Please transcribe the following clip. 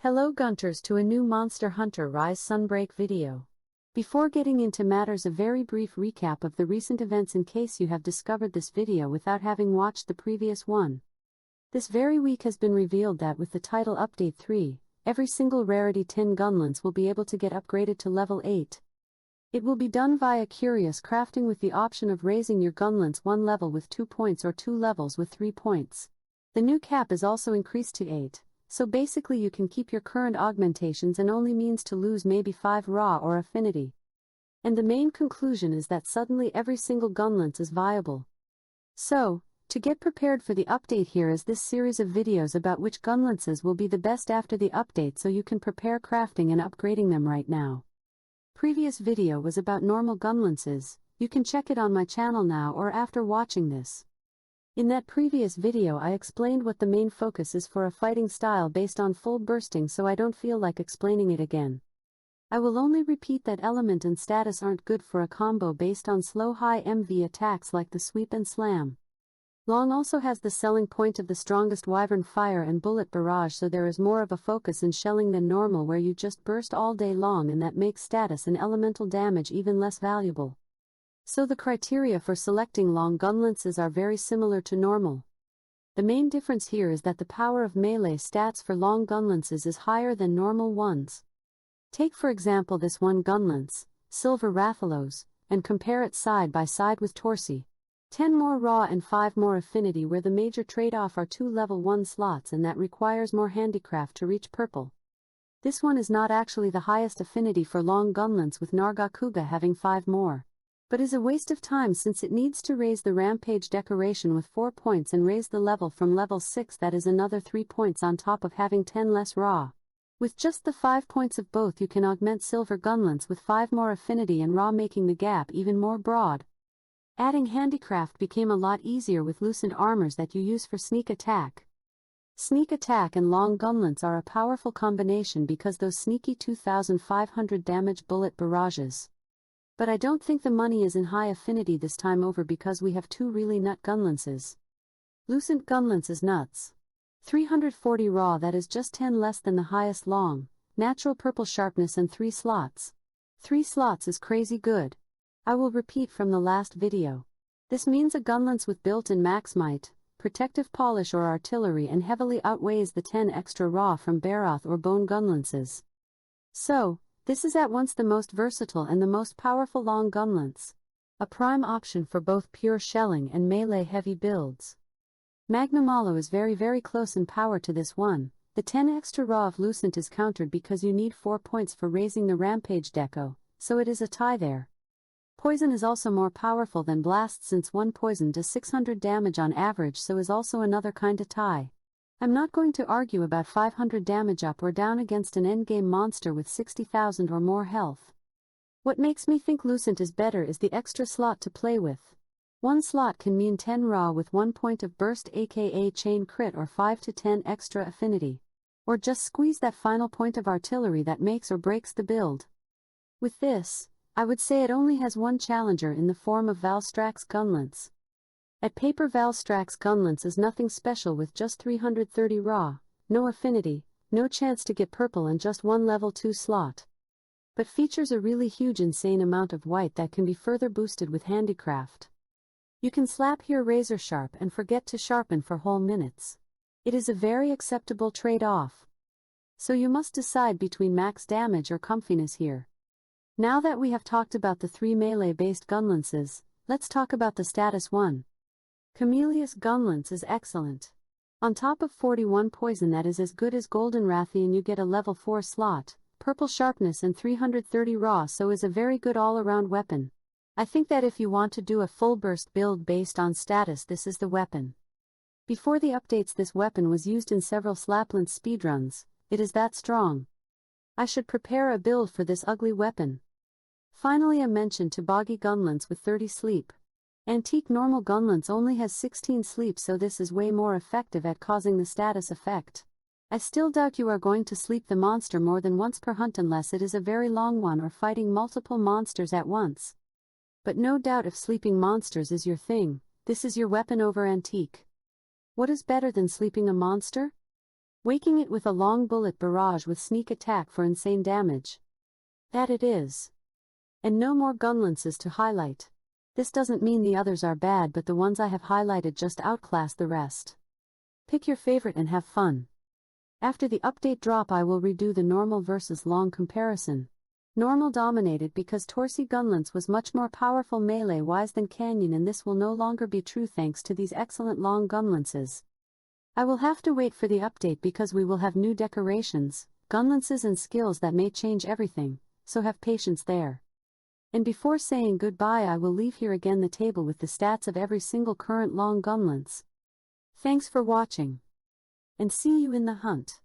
Hello Gunters, to a new Monster Hunter Rise Sunbreak video. Before getting into matters, a very brief recap of the recent events in case you have discovered this video without having watched the previous one. This very week has been revealed that with the title Update 3, every single Rarity 10 Gunlance will be able to get upgraded to level 8. It will be done via Curious Crafting with the option of raising your Gunlance 1 level with 2 points or 2 levels with 3 points. The new cap is also increased to 8. So basically you can keep your current augmentations and only means to lose maybe 5 raw or affinity. And the main conclusion is that suddenly every single Gunlance is viable. So, to get prepared for the update, here is this series of videos about which Gunlances will be the best after the update, so you can prepare crafting and upgrading them right now. Previous video was about normal Gunlances, you can check it on my channel now or after watching this. In that previous video I explained what the main focus is for a fighting style based on full bursting, so I don't feel like explaining it again. I will only repeat that element and status aren't good for a combo based on slow high MV attacks like the sweep and slam. Long also has the selling point of the strongest wyvern fire and bullet barrage, so there is more of a focus in shelling than normal where you just burst all day long, and that makes status and elemental damage even less valuable. So the criteria for selecting long Gunlances are very similar to normal. The main difference here is that the power of melee stats for long Gunlances is higher than normal ones. Take for example this one Gunlance, Silver Rathalos, and compare it side by side with Torsi. 10 more raw and 5 more affinity, where the major trade-off are 2 level 1 slots, and that requires more handicraft to reach purple. This one is not actually the highest affinity for long Gunlance, with Nargacuga having 5 more. But is a waste of time since it needs to raise the Rampage decoration with 4 points and raise the level from level 6, that is another 3 points on top of having 10 less raw. With just the 5 points of both you can augment Silver Gunlance with 5 more affinity and raw, making the gap even more broad. Adding handicraft became a lot easier with loosened armors that you use for sneak attack. Sneak attack and long Gunlance are a powerful combination because those sneaky 2500 damage bullet barrages. But I don't think the money is in high affinity this time over, because we have 2 really nut Gunlances. Lucent Gunlance is nuts. 340 raw, that is just 10 less than the highest long, natural purple sharpness and 3 slots. 3 slots is crazy good. I will repeat from the last video. This means a Gunlance with built-in max might, protective polish or artillery, and heavily outweighs the 10 extra raw from Baroth or Bone Gunlances. So, this is at once the most versatile and the most powerful long Gunlance. A prime option for both pure shelling and melee heavy builds. Magnamalo is very close in power to this one. The 10 extra raw of Lucent is countered because you need 4 points for raising the Rampage deco, so it is a tie there. Poison is also more powerful than Blast since 1 poison does 600 damage on average, so is also another kinda tie. I'm not going to argue about 500 damage up or down against an endgame monster with 60,000 or more health. What makes me think Lucent is better is the extra slot to play with. 1 slot can mean 10 raw with 1 point of burst, aka chain crit, or 5 to 10 extra affinity. Or just squeeze that final point of artillery that makes or breaks the build. With this, I would say it only has one challenger in the form of Valstrax Gunlance. At paper, Valstrax Gunlance is nothing special with just 330 raw, no affinity, no chance to get purple, and just 1 level 2 slot. But features a really huge insane amount of white that can be further boosted with handicraft. You can slap here razor sharp and forget to sharpen for whole minutes. It is a very acceptable trade-off. So you must decide between max damage or comfiness here. Now that we have talked about the 3 melee-based Gunlances, let's talk about the status 1. Camellius Gunlance is excellent. On top of 41 poison, that is as good as Golden Rathian, you get a level 4 slot, purple sharpness, and 330 raw, so is a very good all-around weapon. I think that if you want to do a full burst build based on status, this is the weapon. Before the updates this weapon was used in several Slaplands speedruns, it is that strong. I should prepare a build for this ugly weapon. Finally, a mention to Boggy Gunlance with 30 sleep. Antique normal Gunlance only has 16 sleep, so this is way more effective at causing the status effect. I still doubt you are going to sleep the monster more than once per hunt unless it is a very long one or fighting multiple monsters at once. But no doubt if sleeping monsters is your thing, this is your weapon over Antique. What is better than sleeping a monster? waking it with a long bullet barrage with sneak attack for insane damage. That it is. And no more gunlances to highlight. This doesn't mean the others are bad, but the ones I have highlighted just outclass the rest. Pick your favorite and have fun. After the update drop I will redo the normal versus long comparison. Normal dominated because Torsi Gunlance was much more powerful melee-wise than Canyon, and this will no longer be true thanks to these excellent long gunlances. I will have to wait for the update because we will have new decorations, gunlances and skills that may change everything, so have patience there. And before saying goodbye I will leave here again the table with the stats of every single current long gunlance. Thanks for watching. And see you in the hunt.